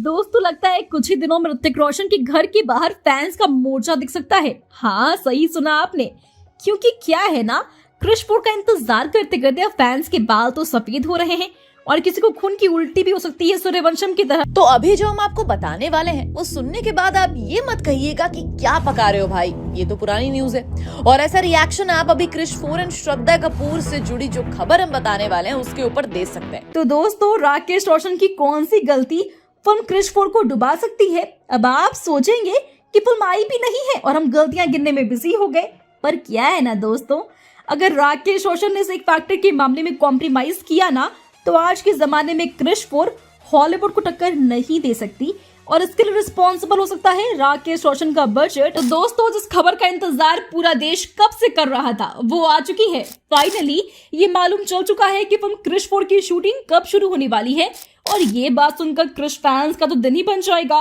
दोस्तों लगता है कुछ ही दिनों में ऋतिक रोशन के घर के बाहर फैंस का मोर्चा दिख सकता है। हाँ सही सुना आपने, क्योंकि क्या है ना, क्रिश 4 का इंतजार करते करते अब फैंस के बाल तो सफेद हो रहे हैं और किसी को खून की उल्टी भी हो सकती है सूर्यवंशम की तरह। तो अभी जो हम आपको बताने वाले हैं वो सुनने के बाद आप ये मत कहिएगा कि क्या पका रहे हो भाई, ये तो पुरानी न्यूज है। और ऐसा रिएक्शन आप अभी क्रिश 4 एंड श्रद्धा कपूर से जुड़ी जो खबर हम बताने वाले हैं उसके ऊपर दे सकते हैं। तो दोस्तों राकेश रोशन की कौन सी गलती फिल्म क्रिश 4 को डुबा सकती है? अब आप सोचेंगे कि फिल्म आई भी नहीं है और हम गलतियां गिनने में बिजी हो गए, पर क्या है ना दोस्तों, अगर राकेश रोशन ने इस एक फैक्टर के मामले में कॉम्प्रोमाइज किया ना, तो आज के जमाने में क्रिश 4 हॉलीवुड को टक्कर नहीं दे सकती और इसके लिए रिस्पॉन्सिबल हो सकता है राकेश रोशन का बजट। तो दोस्तों जिस खबर का इंतजार पूरा देश कब से कर रहा था वो आ चुकी है। फाइनली ये मालूम चल चुका है कि फिल्म क्रिश 4 की शूटिंग कब शुरू होने वाली है और ये बात सुनकर क्रिश फैंस का तो दिन ही बन जाएगा।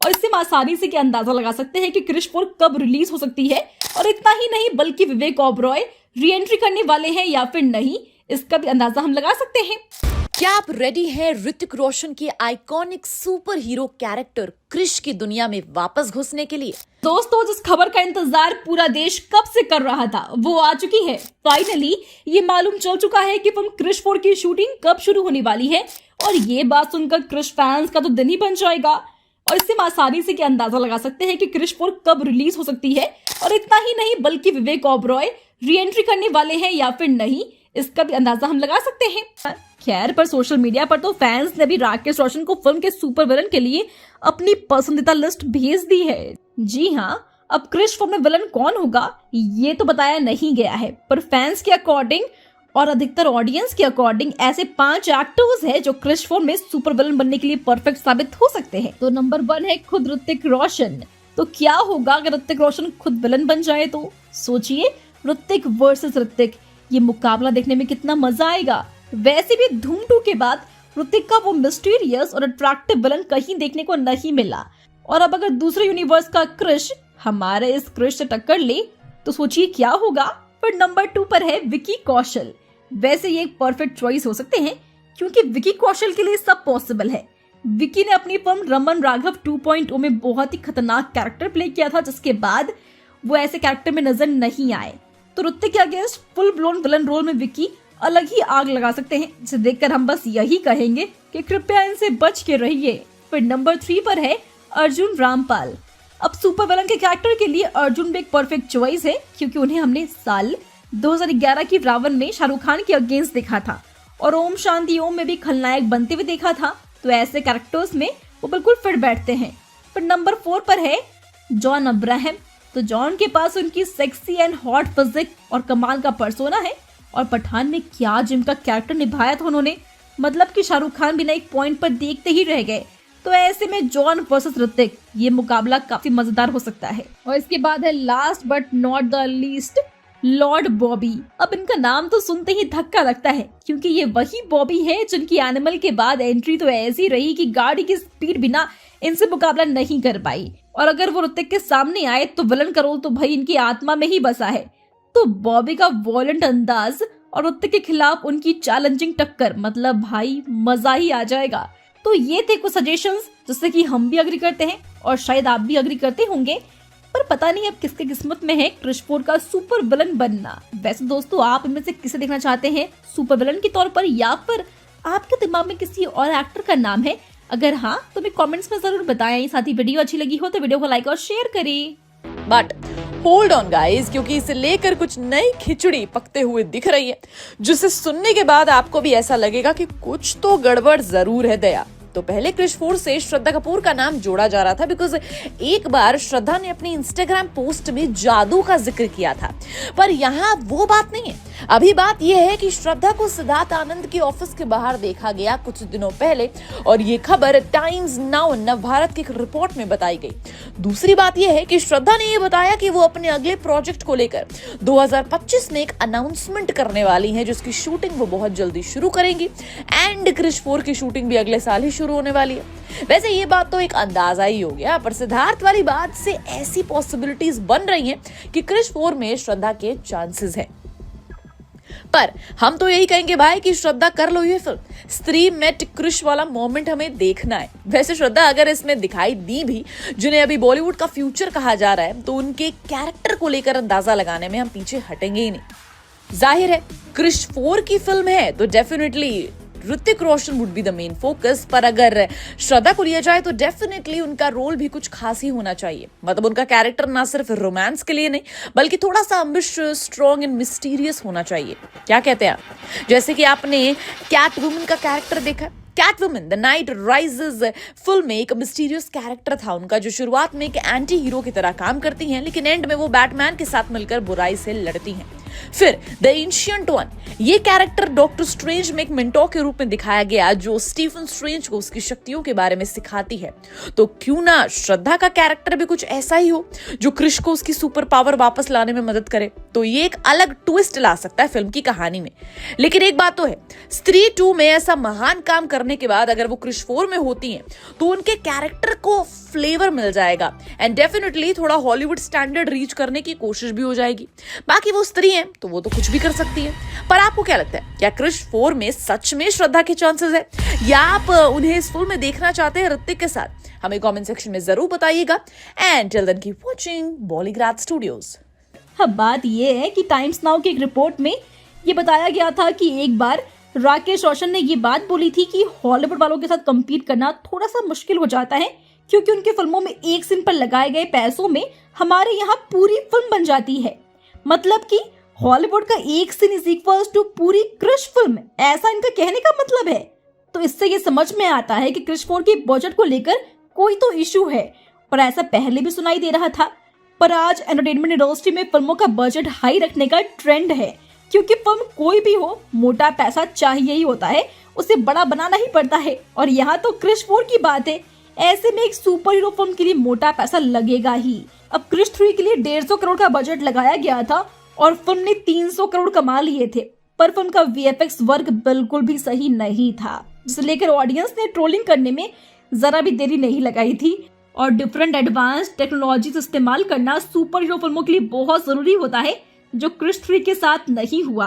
और इससे हम आसानी से क्या अंदाजा लगा सकते हैं कि क्रिश 4 कब रिलीज हो सकती है। और इतना ही नहीं बल्कि विवेक ओबरॉय री एंट्री करने वाले हैं या फिर नहीं, इसका भी अंदाजा हम लगा सकते हैं। क्या आप रेडी हैं ऋतिक रोशन की iconic super hero character Krrish की दुनिया में वापस घुसने के लिए? दोस्तों जिस खबर का इंतजार पूरा देश कब से कर रहा था वो आ चुकी है। फाइनली ये मालूम चल चुका है कि फिल्म क्रिश 4 की शूटिंग कब शुरू होने वाली है और ये बात सुनकर क्रिश फैंस का तो दिन ही बन जाएगा। और इससे हम आसानी से क्या अंदाजा लगा सकते हैं कि क्रिश 4 कब रिलीज हो सकती है। और इतना ही नहीं बल्कि विवेक ओबरॉय री एंट्री करने वाले हैं या फिर नहीं, इसका भी अंदाजा हम लगा सकते हैं। खैर पर सोशल मीडिया पर तो फैंस ने भी राकेश रोशन को फिल्म के सुपर विलन के लिए अपनी पसंदीदा लिस्ट भेज दी है। जी हाँ, अब क्रिश 4 में विलन कौन होगा ये तो बताया नहीं गया है, पर फैंस के अकॉर्डिंग और अधिकतर ऑडियंस के अकॉर्डिंग ऐसे 5 एक्टर्स हैं जो क्रिश 4 में सुपर विलन बनने के लिए परफेक्ट साबित हो सकते हैं। तो नंबर 1 है खुद ऋतिक रोशन। तो क्या होगा अगर ऋतिक रोशन खुद विलन बन जाए? तो सोचिए, ऋतिक वर्सेस ऋतिक, ये मुकाबला देखने में कितना मजा आएगा। वैसे भी धूम 2 के बाद ऋतिक का वो मिस्टीरियस और अट्रैक्टिव विलन कहीं देखने को नहीं मिला। और अब अगर दूसरे यूनिवर्स का क्रिश हमारे इस क्रिश से टक्कर ले तो सोचिए क्या होगा। पर नंबर 2 पर है विकी कौशल। वैसे ये एक परफेक्ट चॉइस हो सकते हैं क्योंकि विकी कौशल के लिए सब पॉसिबल है। विकी ने अपनी फिल्म रमन राघव 2.0 में बहुत ही खतरनाक कैरेक्टर प्ले किया था, जिसके बाद वो ऐसे कैरेक्टर में नजर नहीं आए। तो ऋतिक के against full blown villain role में विकी अलग ही आग लगा सकते हैं, जिसे देखकर हम बस यही कहेंगे कि कृपया इनसे बच के रहिए। फिर नंबर 3 पर है अर्जुन रामपाल। अब सुपर विलन के कैरेक्टर के लिए अर्जुन भी एक परफेक्ट चॉइस है क्योंकि उन्हें हमने साल 2011 की रावण में शाहरुख खान के अगेंस्ट देखा था और ओम शांति ओम में भी खलनायक बनते हुए देखा था। तो ऐसे कैरेक्टर्स में वो बिल्कुल फिट बैठते हैं। फिर नंबर 4 पर है जॉन अब्राहम। तो जॉन के पास उनकी सेक्सी एंड हॉट फिजिक और कमाल का पर्सोना है और पठान में क्या जिम का कैरेक्टर निभाया था उन्होंने, मतलब कि शाहरुख खान बिना एक पॉइंट पर देखते ही रह गए। तो ऐसे में जॉन वर्सेस ऋतिक ये मुकाबला काफी मजेदार हो सकता है। और इसके बाद है last but not the least Lord Bobby. अब इनका नाम तो सुनते ही धक्का लगता है क्योंकि ये वही बॉबी है जिनकी एनिमल के बाद एंट्री तो ऐसी रही कि गाड़ी की स्पीड बिना इनसे मुकाबला नहीं कर पाई। और अगर वो ऋतिक के सामने आए तो विलन का रोल तो भाई इनकी आत्मा में ही बसा है। तो बॉबी का वॉयलेंट अंदाज और ऋतिक के खिलाफ उनकी चैलेंजिंग टक्कर, मतलब भाई मजा ही आ जाएगा। तो ये थे कुछ सजेशंस जिससे कि हम भी अग्री करते हैं और शायद आप भी अग्री करते होंगे, पर पता नहीं अब किसके किस्मत में है क्रिश 4 का सुपर विलन बनना। वैसे दोस्तों आप इनमें से किसे देखना चाहते हैं सुपर विलन के तौर पर, या फिर आपके दिमाग में किसी और एक्टर का नाम है? अगर हाँ तो हमें कमेंट्स में जरूर बताएं। साथ ही वीडियो अच्छी लगी हो तो वीडियो को लाइक और शेयर करें। बट होल्ड ऑन गाइस, क्योंकि इसे लेकर कुछ नई खिचड़ी पकते हुए दिख रही है जिसे सुनने के बाद आपको भी ऐसा लगेगा कि कुछ तो गड़बड़ जरूर है दया। तो पहले क्रिश 4 से श्रद्धा कपूर का नाम जोड़ा जा रहा था बिकॉज एक बार श्रद्धा ने अपनी इंस्टाग्राम पोस्ट में जादू का जिक्र किया था, पर यहाँ वो बात नहीं है। अभी बात यह है कि श्रद्धा को सिद्धार्थ आनंद के ऑफिस के बाहर देखा गया कुछ दिनों पहले और ये खबर टाइम्स नाउ नवभारत की एक रिपोर्ट में बताई गई। दूसरी बात यह है कि श्रद्धा ने यह बताया कि वो अपने अगले प्रोजेक्ट को लेकर 2025 में एक अनाउंसमेंट करने वाली है जिसकी शूटिंग वो बहुत जल्दी शुरू करेंगी एंड क्रिश 4 की शूटिंग भी अगले साल ही शुरू होने वाली है। वैसे ये बात तो एक अंदाजा ही हो गया, पर सिद्धार्थ वाली बात से ऐसी पॉसिबिलिटीज बन रही हैं कि क्रिश 4 में श्रद्धा के चांसेस हैं। पर हम तो यही कहेंगे भाई कि श्रद्धा कर लो ये फिल्म। स्त्री मेट क्रिश वाला मोमेंट हमें देखना है। वैसे श्रद्धा अगर इसमें दिखाई दी भी, जिन्हें अभी बॉलीवुड का फ्यूचर कहा जा रहा है, तो उनके कैरेक्टर को लेकर अंदाजा लगाने में हम पीछे हटेंगे ही नहीं। जाहिर है क्रिश 4 की फिल्म है तो definitely Hrithik Roshan would be the main focus, पर अगर श्रद्धा को लिया जाए तो डेफिनेटली उनका रोल भी कुछ खास ही होना चाहिए। मतलब उनका कैरेक्टर ना सिर्फ रोमांस के लिए नहीं, बल्कि थोड़ा सा एम्बिशियस, स्ट्रॉन्ग एंड मिस्टीरियस होना चाहिए। क्या कहते हैं आप? जैसे कि आपने कैट वुमन का कैरेक्टर देखा, कैटवुमन द नाइट राइजेस फिल्म में एक मिस्टीरियस कैरेक्टर था उनका, जो शुरुआत में एक एंटी हीरो की तरह काम करती हैं, लेकिन एंड में वो बैटमैन के साथ मिलकर बुराई से लड़ती हैं। फिर द एंशिएंट वन, ये कैरेक्टर डॉक्टर स्ट्रेंज में एक मेंटोर के रूप में दिखाया गया, जो स्टीफन स्ट्रेंज को उसकी शक्तियों के बारे में सिखाती है। तो क्यों ना श्रद्धा का कैरेक्टर भी कुछ ऐसा ही हो, जो क्रिश को उसकी सुपर पावर वापस लाने में मदद करे। तो ये एक अलग ट्विस्ट ला सकता है फिल्म की कहानी में। लेकिन एक बात तो है, स्त्री 2 में ऐसा महान काम करने के बाद अगर वो क्रिश 4 में होती हैं, तो उनके कैरेक्टर को फ्लेवर मिल जाएगा एंड डेफिनेटली थोड़ा हॉलीवुड स्टैंडर्ड रीच करने की कोशिश भी हो जाएगी। बाकी वो स्त्री हैं तो वो तो कुछ भी कर सकती है। पर आपको क्या लगता है, क्या क्रिश 4 में सच में श्रद्धा के चांसेस है, या आप उन्हें इस फिल्म में देखना चाहते हैं ऋतिक के साथ? हमें कमेंट सेक्शन में जरूर बताइएगा। And till then keep watching Bollygrad Studios. अब बात यह है कि टाइम्स नाउ की एक रिपोर्ट में ये बताया गया था कि एक बार राकेश रोशन ने ये बात बोली थी कि हॉलीवुड वालों के साथ compete करना थोड़ा सा मुश्किल हो जाता है, क्योंकि उनकी फिल्मों में एक सीन पर लगाए गए पैसों में हमारे यहाँ पूरी फिल्म बन जाती है। मतलब कि हॉलीवुड का एक सीन इज इक्वल्स टू पूरी क्रिश फिल्म, ऐसा इनका कहने का मतलब है। तो इससे ये समझ में आता है कि क्रिश 4 की बजट को लेकर कोई तो इशू है, पर ऐसा पहले भी सुनाई दे रहा था। पर आज एंटरटेनमेंट इंडस्ट्री में फिल्मों का बजट हाई रखने का ट्रेंड है, क्योंकि फिल्म कोई भी हो, मोटा पैसा चाहिए ही होता है, उसे बड़ा बनाना ही पड़ता है। और यहाँ तो क्रिश 4 की बात है, ऐसे में एक सुपर हीरो फिल्म के लिए मोटा पैसा लगेगा ही। अब क्रिश 3 के लिए 150 करोड़ का बजट लगाया गया था और फिल्म ने 300 करोड़ कमा लिए थे, पर फिल्म का VFX वर्क बिल्कुल भी सही नहीं था, जिसे लेकर ऑडियंस ने ट्रोलिंग करने में जरा भी देरी नहीं लगाई थी। और डिफरेंट एडवांस टेक्नोलॉजी इस्तेमाल करना सुपर हीरो फिल्मों के लिए बहुत जरूरी होता है, जो क्रिश 3 के साथ नहीं हुआ।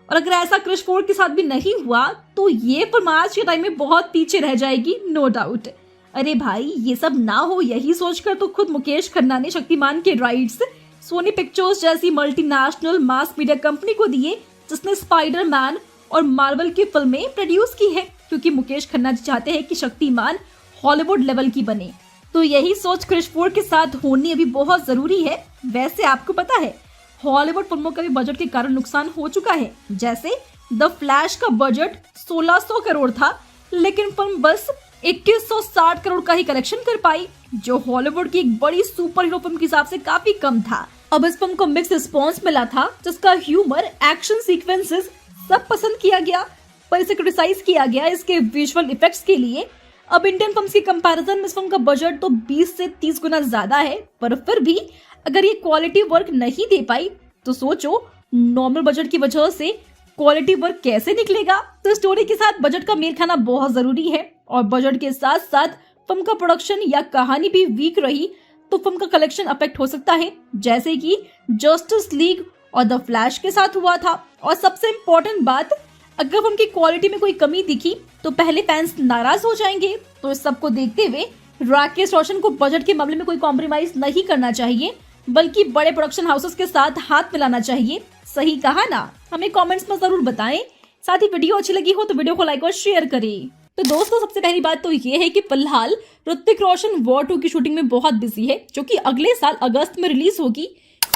और अगर ऐसा क्रिश 4 के साथ भी नहीं हुआ, तो ये फिल्म आज के टाइम में बहुत पीछे रह जाएगी, नो डाउट। अरे भाई, ये सब ना हो यही सोचकर तो खुद मुकेश खन्ना ने शक्तिमान के राइट्स सोनी पिक्चर्स जैसी मल्टीनेशनल मास मीडिया कंपनी को दिए, जिसने स्पाइडरमैन और मार्वल की फिल्में प्रोड्यूस की है, क्योंकि मुकेश खन्ना जी चाहते हैं कि शक्तिमान हॉलीवुड लेवल की बने। तो यही सोच क्रिश 4 के साथ होनी अभी बहुत जरूरी है। वैसे आपको पता है, हॉलीवुड फिल्मों का भी बजट के कारण नुकसान हो चुका है। जैसे द फ्लैश का बजट 1600 करोड़ था, लेकिन फिल्म बस 2160 करोड़ का ही कलेक्शन कर पाई, जो हॉलीवुड की एक बड़ी सुपर हीरो फिल्म के हिसाब से काफी कम था। अब इस फिल्म को मिक्स रिस्पॉन्स मिला था, जिसका ह्यूमर, एक्शन सीक्वेंसेस सब पसंद किया गया, पर इसे क्रिटिसाइज किया गया इसके विजुअल इफेक्ट्स के लिए। अब इंडियन फिल्म्स की कंपैरिजन में इस फिल्म का बजट तो 20 से 30 गुना ज्यादा है, पर फिर भी अगर ये क्वालिटी वर्क नहीं दे पाई, तो सोचो नॉर्मल बजट की वजह से क्वालिटी वर्क कैसे निकलेगा। तो स्टोरी के साथ बजट का मेल खाना बहुत जरूरी है, और बजट के साथ साथ फिल्म का प्रोडक्शन या कहानी भी वीक रही तो फिल्म का कलेक्शन अफेक्ट हो सकता है, जैसे कि जस्टिस लीग और द फ्लैश के साथ हुआ था। और सबसे इम्पोर्टेंट बात, अगर फिल्म की क्वालिटी में कोई कमी दिखी तो पहले फैंस नाराज हो जाएंगे। तो इस सब को देखते हुए राकेश रोशन को बजट के मामले में कोई कॉम्प्रोमाइज नहीं करना चाहिए, बल्कि बड़े प्रोडक्शन हाउसेस के साथ हाथ मिलाना चाहिए। सही कहा ना? हमें कमेंट्स में जरूर बताएं। साथ ही वीडियो अच्छी लगी हो तो वीडियो को लाइक और शेयर करें। तो दोस्तों, सबसे पहली बात तो ये है कि फिलहाल ऋतिक रोशन वॉर 2 की शूटिंग में बहुत बिजी है, जो कि अगले साल अगस्त में रिलीज होगी।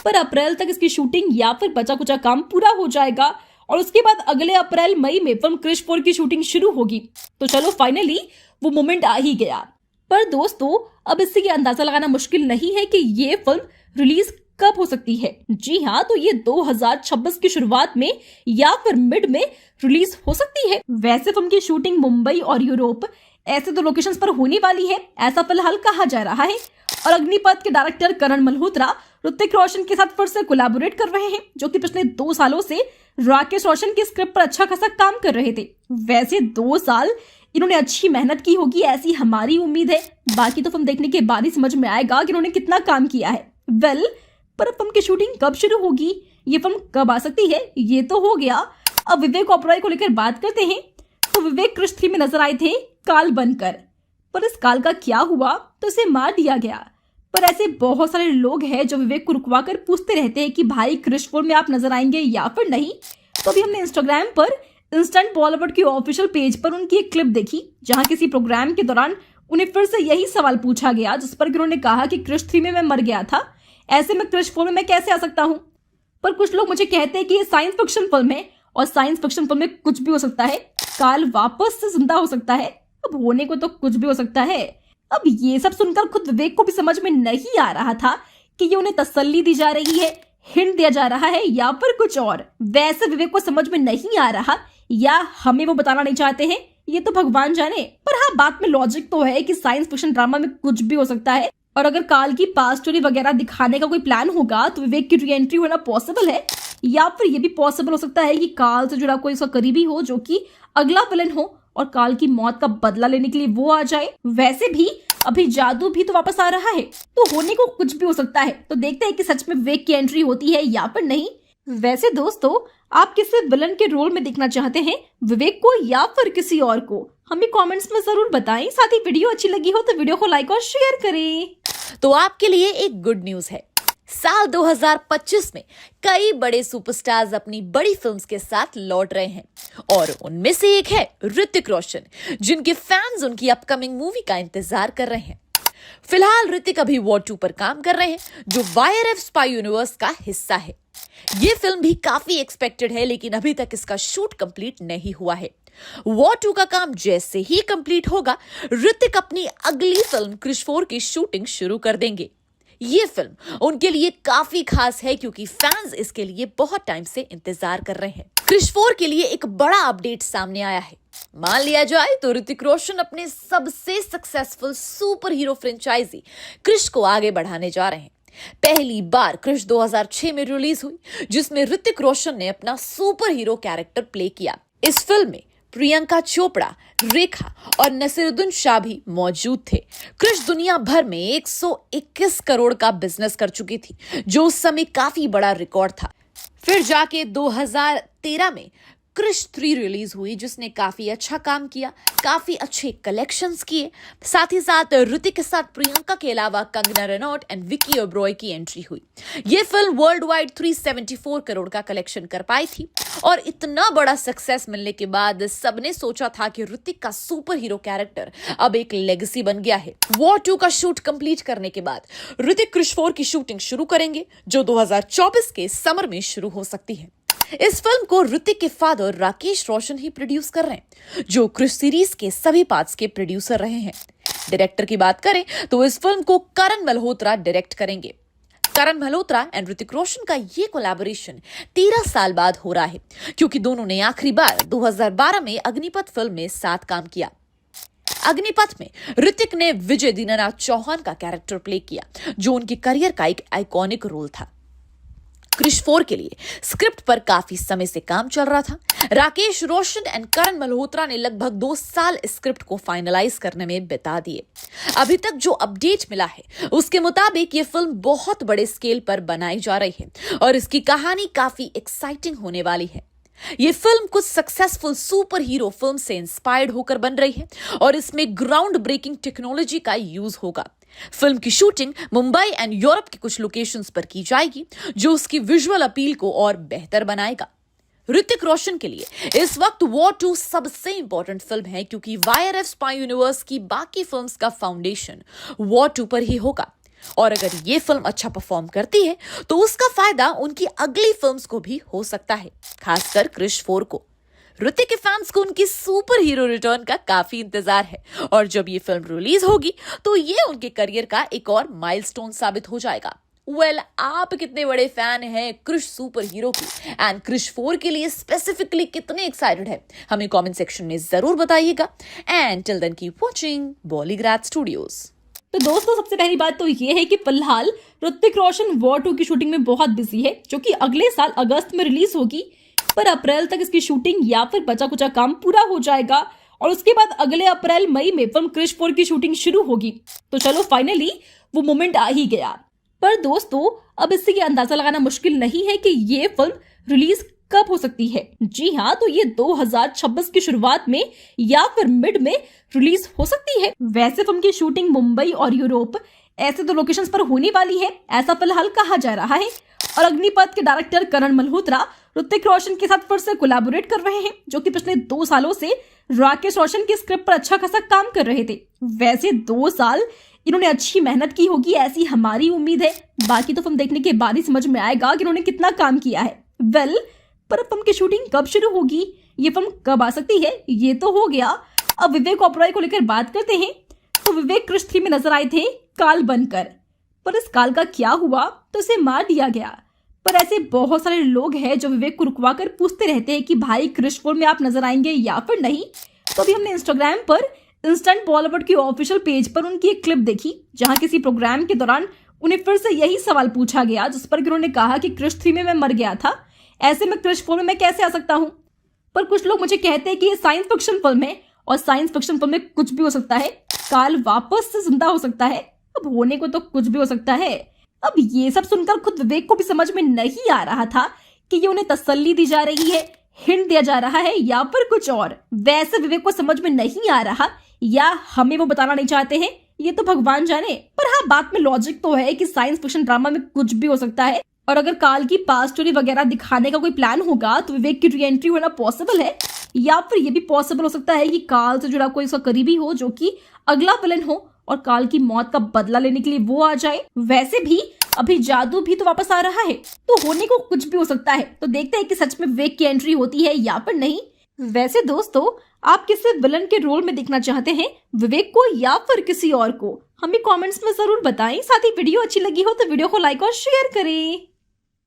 पर अप्रैल तक इसकी शूटिंग या फिर बचा कुचा काम पूरा हो जाएगा, और उसके बाद अगले अप्रैल मई में फिल्म क्रिश 4 की शूटिंग शुरू होगी। तो चलो फाइनली वो मोमेंट आ ही गया। पर दोस्तों, अब इससे ये अंदाजा लगाना मुश्किल नहीं है कि ये फिल्म रिलीज कब हो सकती है। जी हाँ, तो ये 2026 की शुरुआत में या फिर मिड में रिलीज हो सकती है। वैसे फिल्म की शूटिंग मुंबई और यूरोप ऐसे 2 लोकेशंस पर होने वाली है, ऐसा फिलहाल कहा जा रहा है। और अग्निपथ के डायरेक्टर करण मल्होत्रा ऋतिक रोशन के साथ फिर से कोलैबोरेट कर रहे हैं, जो कि पिछले 2 सालों से राकेश रोशन की स्क्रिप्ट पर अच्छा खासा काम कर रहे थे। वैसे 2 साल इन्होंने अच्छी मेहनत की होगी, ऐसी हमारी उम्मीद है। बाकी तो फिल्म देखने के बाद ही समझ में आएगा कि इन्होंने कितना काम किया है। पर फिल्म की शूटिंग कब शुरू होगी, ये फिल्म कब आ सकती है, ये तो हो गया। अब विवेक ओबरॉय को लेकर बात करते हैं तो विवेक क्रिश 3 में नजर आए थे काल बनकर, पर इस काल का क्या हुआ तो इसे मार दिया गया। पर ऐसे बहुत सारे लोग हैं जो विवेक को रुकवा कर पूछते रहते हैं कि भाई क्रिश 4 में आप नजर आएंगे या फिर नहीं। तो अभी हमने इंस्टाग्राम पर इंस्टेंट बॉलीवुड की ऑफिशियल पेज पर उनकी एक क्लिप देखी जहां किसी प्रोग्राम के दौरान उन्हें फिर से यही सवाल पूछा गया, जिस पर उन्होंने कहा कि क्रिश 3 में मैं मर गया था, ऐसे में क्रिश 4 में मैं कैसे आ सकता हूँ। पर कुछ लोग मुझे कहते हैं कि ये साइंस फिक्शन फिल्म है और साइंस फिक्शन फिल्म में कुछ भी हो सकता है, काल वापस से जिंदा हो सकता है, अब होने को तो कुछ भी हो सकता है। अब ये सब सुनकर खुद विवेक को भी समझ में नहीं आ रहा था कि ये उन्हें तसल्ली दी जा रही है, हिंट दिया जा रहा है या फिर कुछ और। वैसे विवेक को समझ में नहीं आ रहा या हमें वो बताना नहीं चाहते हैं, ये तो भगवान जाने। पर हाँ, बात में लॉजिक तो है कि साइंस फिक्शन ड्रामा में कुछ भी हो सकता है और अगर काल की पास्ट स्टोरी वगैरह दिखाने का कोई प्लान होगा तो विवेक की री एंट्री होना पॉसिबल है, या फिर ये भी पॉसिबल हो सकता है कि काल से जुड़ा कोई उसका करीबी हो जो कि अगला विलन हो और काल की मौत का बदला लेने के लिए वो आ जाए। वैसे भी अभी जादू भी तो वापस आ रहा है, तो होने को कुछ भी हो सकता है। तो देखते हैं कि सच में विवेक की एंट्री होती है या फिर नहीं। वैसे दोस्तों, आप किसे विलन के रोल में देखना चाहते हैं, विवेक को या फिर किसी और को, हमें कमेंट्स में जरूर बताएं। साथ ही वीडियो अच्छी लगी हो तो वीडियो को लाइक और शेयर करें। तो आपके लिए एक गुड न्यूज है, साल 2025 में कई बड़े सुपरस्टार्स अपनी बड़ी फिल्म्स के साथ लौट रहे हैं और उनमें से एक है ऋतिक रोशन, जिनके फैंस उनकी अपकमिंग मूवी का इंतजार कर रहे हैं। फिलहाल ऋतिक अभी वॉर 2 पर काम कर रहे हैं, जो वाईआरएफ स्पाई यूनिवर्स का हिस्सा है। ये फिल्म भी काफी एक्सपेक्टेड है, लेकिन अभी तक इसका शूट कंप्लीट नहीं हुआ है। वॉर 2 का काम जैसे ही कंप्लीट होगा, ऋतिक अपनी अगली फिल्म क्रिश 4 की शूटिंग शुरू कर देंगे। ये फिल्म उनके लिए काफी खास है क्योंकि फैंस इसके लिए बहुत टाइम से इंतजार कर रहे हैं। क्रिश 4 के लिए एक बड़ा अपडेट सामने आया है। मान लिया जाए तो ऋतिक रोशन अपने सबसे successful super hero franchise Krrish को आगे बढ़ाने जा रहे हैं। पहली बार क्रिश 2006 में रिलीज हुई, जिसमें ऋतिक रोशन ने अपना सुपर हीरो कैरेक्टर प्ले किया। इस फिल्म में प्रियंका चोपड़ा, रेखा और नसीरुद्दीन शाह भी मौजूद थे। क्रिश दुनिया भर में 121 करोड़ का बिजनेस कर चुकी थी, जो उस समय काफी बड़ा रिकॉर्ड था। फिर जाके 2013 में क्रिश 3 रिलीज हुई, जिसने काफी अच्छा काम किया, काफी अच्छे कलेक्शंस किए। साथ ही साथ ऋतिक के साथ प्रियंका के अलावा कंगना रनौत एंड विकी ओबरॉय की एंट्री हुई। ये फिल्म वर्ल्ड वाइड 374 करोड़ का कलेक्शन कर पाई थी और इतना बड़ा सक्सेस मिलने के बाद सबने सोचा था कि ऋतिक का सुपर हीरो कैरेक्टर अब एक लेगेसी बन गया है। वॉर 2 का शूट कंप्लीट करने के बाद ऋतिक क्रिश 4 की शूटिंग शुरू करेंगे, जो 2024 के समर में शुरू हो सकती है। इस फिल्म को ऋतिक के फादर राकेश रोशन ही प्रोड्यूस कर रहे हैं, जो क्रिश सीरीज के सभी पार्ट्स के प्रोड्यूसर रहे हैं। डायरेक्टर की बात करें तो इस फिल्म को करण मल्होत्रा डायरेक्ट करेंगे। करण मल्होत्रा एंड ऋतिक रोशन का ये कोलैबोरेशन 13 साल बाद हो रहा है, क्योंकि दोनों ने आखिरी बार 2012 में अग्निपथ फिल्म में साथ काम किया। अग्निपथ में ऋतिक ने विजय दीनानाथ चौहान का कैरेक्टर प्ले किया, जो उनके करियर का एक आइकॉनिक रोल था। क्रिश 4 के लिए स्क्रिप्ट पर काफी समय से काम चल रहा था। राकेश रोशन एंड करण मल्होत्रा ने लगभग 2 साल स्क्रिप्ट को फाइनलाइज करने में बिता दिए। अभी तक जो अपडेट मिला है उसके मुताबिक ये फिल्म बहुत बड़े स्केल पर बनाई जा रही है और इसकी कहानी काफी एक्साइटिंग होने वाली है। ये फिल्म कुछ सक्सेसफुल सुपर हीरो फिल्म से इंस्पायर्ड होकर बन रही है और इसमें ग्राउंड ब्रेकिंग टेक्नोलॉजी का यूज होगा। फिल्म की शूटिंग मुंबई एंड यूरोप के कुछ लोकेशंस पर की जाएगी, जो उसकी विजुअल अपील को और बेहतर बनाएगा। ऋतिक रोशन के लिए इस वक्त वॉर 2 सबसे इंपॉर्टेंट फिल्म है, क्योंकि वाईआरएफ स्पाई यूनिवर्स की बाकी फिल्म्स का फाउंडेशन वॉर 2 पर ही होगा और अगर ये फिल्म अच्छा परफॉर्म करती है तो उसका फायदा उनकी अगली फिल्म्स को भी हो सकता है, खासकर क्रिश 4 को। ऋतिक के फैंस को उनकी सुपर हीरो रिटर्न का काफी इंतजार है और जब ये फिल्म रिलीज होगी तो ये उनके करियर का एक और माइलस्टोन साबित हो जाएगा। आप कितने बड़े फैन हैं क्रिश सुपर हीरो की एंड क्रिश 4 के लिए स्पेसिफिकली कितने एक्साइटेड है, हमें कमेंट सेक्शन में जरूर बताइएगा। And till then keep watching Bollygrad Studios. तो दोस्तों, सबसे पहली बात तो ये है कि फिलहाल ऋतिक रोशन वॉर 2 की शूटिंग में बहुत बिजी है, जो कि अगले साल अगस्त में रिलीज होगी, पर अप्रैल तक इसकी शूटिंग या फिर बचा कुचा काम पूरा हो जाएगा और उसके बाद अगले अप्रैल मई में फिल्म क्रिश 4 की शूटिंग शुरू होगी। तो चलो फाइनली वो मोमेंट आ ही गया। पर दोस्तों, अब इससे ये अंदाजा लगाना मुश्किल नहीं है कि ये फिल्म रिलीज कब हो सकती है? जी हाँ, तो ये 2026 की शुरुआत में या फिर मिड में रिलीज हो सकती है। वैसे फिल्म की शूटिंग मुंबई और यूरोप ऐसे दो लोकेशंस पर होने वाली है, ऐसा फिलहाल कहा जा रहा है। और अग्निपथ के डायरेक्टर करण मल्होत्रा ऋतिक रोशन के साथ फिर से कोलैबोरेट कर रहे हैं, जो कि पिछले 2 सालों से राकेश रोशन की स्क्रिप्ट पर अच्छा खासा काम कर रहे थे। वैसे 2 साल इन्होंने अच्छी मेहनत की होगी, ऐसी हमारी उम्मीद है। बाकी तो फिल्म देखने के बाद ही समझ में आएगा कि इन्होंने कितना काम किया है। पर फिल्म की शूटिंग कब शुरू होगी, ये फिल्म कब आ सकती है, ये तो हो गया। अब विवेक ओबरॉय को लेकर बात करते हैं। तो विवेक क्रिश 3 में नजर आए थे काल बनकर, पर इस काल का क्या हुआ, तो इसे मार दिया गया। पर ऐसे बहुत सारे लोग हैं जो विवेक को रुकवा कर पूछते रहते हैं कि भाई क्रिश 4 में आप नजर आएंगे या फिर नहीं। तो अभी हमने इंस्टाग्राम पर इंस्टेंट बॉलीवुड के ऑफिशियल पेज पर उनकी एक क्लिप देखी, जहां किसी प्रोग्राम के दौरान उन्हें फिर से यही सवाल पूछा गया, जिस पर उन्होंने कहा कि क्रिश 3 में मैं मर गया था, ऐसे में क्रिश 4 में मैं कैसे आ सकता हूँ। पर कुछ लोग मुझे कहते हैं कि ये साइंस फिक्शन फिल्म है और साइंस फिक्शन फिल्म में कुछ भी हो सकता है, काल वापस से जिंदा हो सकता है, अब होने को तो कुछ भी हो सकता है। अब ये सब सुनकर खुद विवेक को भी समझ में नहीं आ रहा था कि ये उन्हें तसल्ली दी जा रही है, हिंट दिया जा रहा है या फिर कुछ और। वैसे विवेक को समझ में नहीं आ रहा या हमें वो बताना नहीं चाहते हैं, ये तो भगवान जाने। पर हाँ, बात में लॉजिक तो है कि साइंस फिक्शन ड्रामा में कुछ भी हो सकता है, और अगर काल की पास्ट स्टोरी वगैरह दिखाने का कोई प्लान होगा तो विवेक की री एंट्री होना पॉसिबल है, या फिर ये भी पॉसिबल हो सकता है कि काल से जुड़ा कोई उसका करीबी हो जो कि अगला विलन हो और काल की मौत का बदला लेने के लिए वो आ जाए। वैसे भी अभी जादू भी तो वापस आ रहा है, तो होने को कुछ भी हो सकता है। तो देखते हैं कि सच में विवेक की एंट्री होती है या फिर नहीं। वैसे दोस्तों, आप किसे विलन के रोल में देखना चाहते हैं, विवेक को या फिर किसी और को, हमें कमेंट्स में जरूर बताएं। साथ ही वीडियो अच्छी लगी हो तो वीडियो को लाइक और शेयर करें।